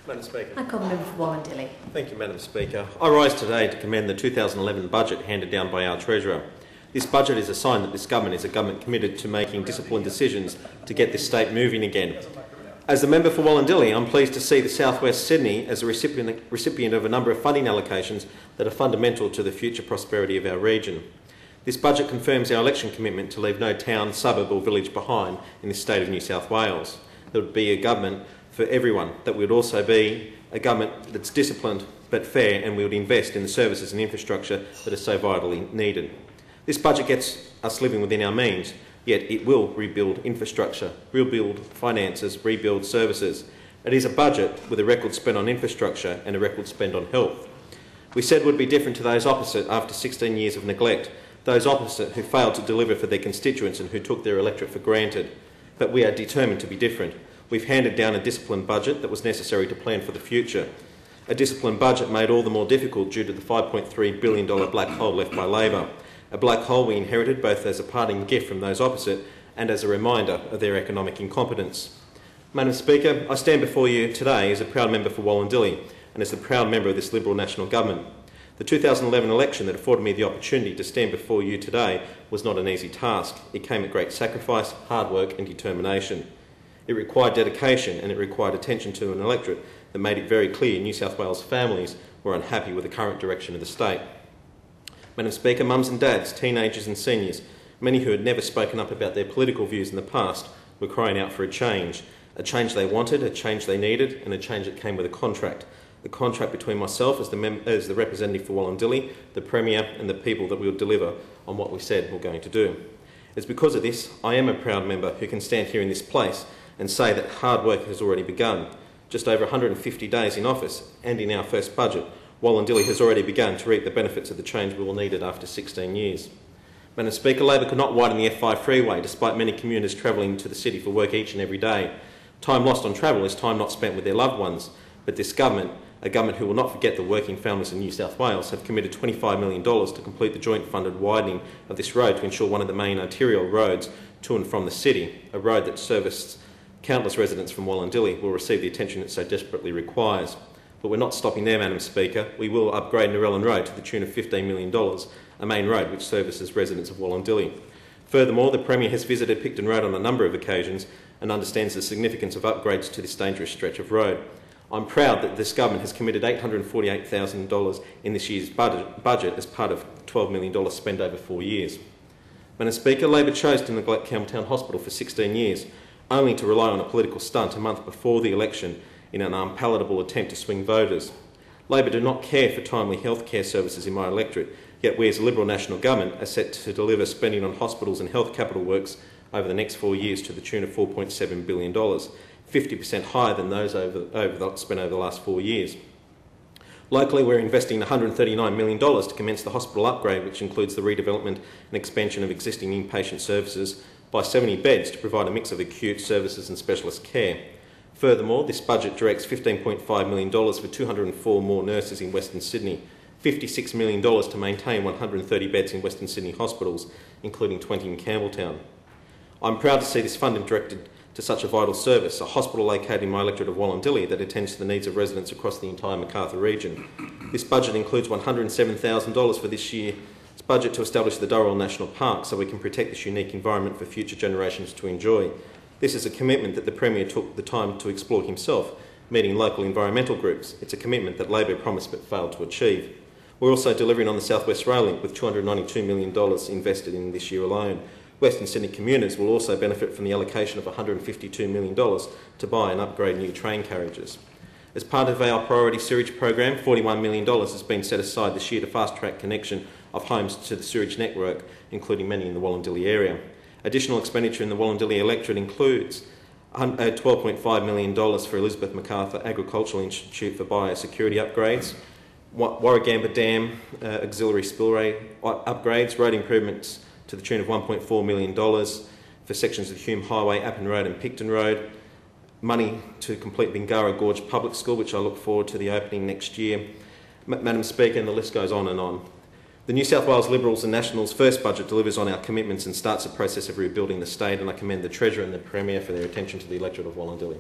Madam Speaker. I call the member for Wollondilly. Thank you, Madam Speaker. I rise today to commend the 2011 budget handed down by our Treasurer. This budget is a sign that this government is a government committed to making disciplined decisions to get this state moving again. As the member for Wollondilly, I'm pleased to see the South West Sydney as a recipient of a number of funding allocations that are fundamental to the future prosperity of our region. This budget confirms our election commitment to leave no town, suburb or village behind in the state of New South Wales. There would be a government for everyone, that would also be a government that's disciplined but fair, and we would invest in the services and infrastructure that are so vitally needed. This budget gets us living within our means, yet it will rebuild infrastructure, rebuild finances, rebuild services. It is a budget with a record spend on infrastructure and a record spend on health. We said would be different to those opposite after 16 years of neglect, those opposite who failed to deliver for their constituents and who took their electorate for granted. But we are determined to be different. We've handed down a disciplined budget that was necessary to plan for the future. A disciplined budget made all the more difficult due to the $5.3 billion black hole left by Labor. A black hole we inherited both as a parting gift from those opposite and as a reminder of their economic incompetence. Madam Speaker, I stand before you today as a proud member for Wollondilly and as the proud member of this Liberal National Government. The 2011 election that afforded me the opportunity to stand before you today was not an easy task. It came at great sacrifice, hard work and determination. It required dedication and it required attention to an electorate that made it very clear New South Wales families were unhappy with the current direction of the state. Madam Speaker, mums and dads, teenagers and seniors, many who had never spoken up about their political views in the past, were crying out for a change they wanted, a change they needed, and a change that came with a contract. The contract between myself as the representative for Wollondilly, the Premier and the people that we would deliver on what we said we're going to do. It's because of this I am a proud member who can stand here in this place and say that hard work has already begun. Just over 150 days in office and in our first budget, Wollondilly has already begun to reap the benefits of the change we all needed after 16 years. Madam Speaker, Labor could not widen the F5 freeway despite many commuters travelling to the city for work each and every day. Time lost on travel is time not spent with their loved ones, but this government, a government who will not forget the working families in New South Wales, have committed $25 million to complete the joint funded widening of this road to ensure one of the main arterial roads to and from the city, a road that serviced countless residents from Wollondilly, will receive the attention it so desperately requires. But we're not stopping there, Madam Speaker. We will upgrade Rowell Road to the tune of $15 million, a main road which services residents of Wollondilly. Furthermore, the Premier has visited Picton Road on a number of occasions and understands the significance of upgrades to this dangerous stretch of road. I'm proud that this government has committed $848,000 in this year's budget as part of $12 million spent over 4 years. Madam Speaker, Labor chose to neglect Campbelltown Hospital for 16 years, only to rely on a political stunt a month before the election in an unpalatable attempt to swing voters. Labor do not care for timely healthcare services in my electorate, yet we as a Liberal National Government are set to deliver spending on hospitals and health capital works over the next 4 years to the tune of $4.7 billion, 50% higher than those spent over the last 4 years. Locally, we're investing $139 million to commence the hospital upgrade, which includes the redevelopment and expansion of existing inpatient services by 70 beds to provide a mix of acute services and specialist care. Furthermore, this budget directs $15.5 million for 204 more nurses in Western Sydney, $56 million to maintain 130 beds in Western Sydney hospitals, including 20 in Campbelltown. I'm proud to see this funding directed to such a vital service, a hospital located in my electorate of Wollondilly that attends to the needs of residents across the entire Macarthur region. This budget includes $107,000 for this year's budget to establish the Rowell National Park so we can protect this unique environment for future generations to enjoy. This is a commitment that the Premier took the time to explore himself, meeting local environmental groups. It's a commitment that Labor promised but failed to achieve. We're also delivering on the South West Rail Link with $292 million invested in this year alone. Western Sydney commuters will also benefit from the allocation of $152 million to buy and upgrade new train carriages. As part of our priority sewerage program, $41 million has been set aside this year to fast-track connection of homes to the sewerage network, including many in the Wollondilly area. Additional expenditure in the Wollondilly electorate includes $12.5 million for Elizabeth Macarthur Agricultural Institute for biosecurity upgrades, Warragamba Dam auxiliary spillway upgrades, road improvements to the tune of $1.4 million for sections of Hume Highway, Appin Road and Picton Road, money to complete Bingara Gorge Public School, which I look forward to the opening next year. Madam Speaker, and the list goes on and on. The New South Wales Liberals and Nationals' first budget delivers on our commitments and starts the process of rebuilding the state, and I commend the Treasurer and the Premier for their attention to the electorate of Wollondilly.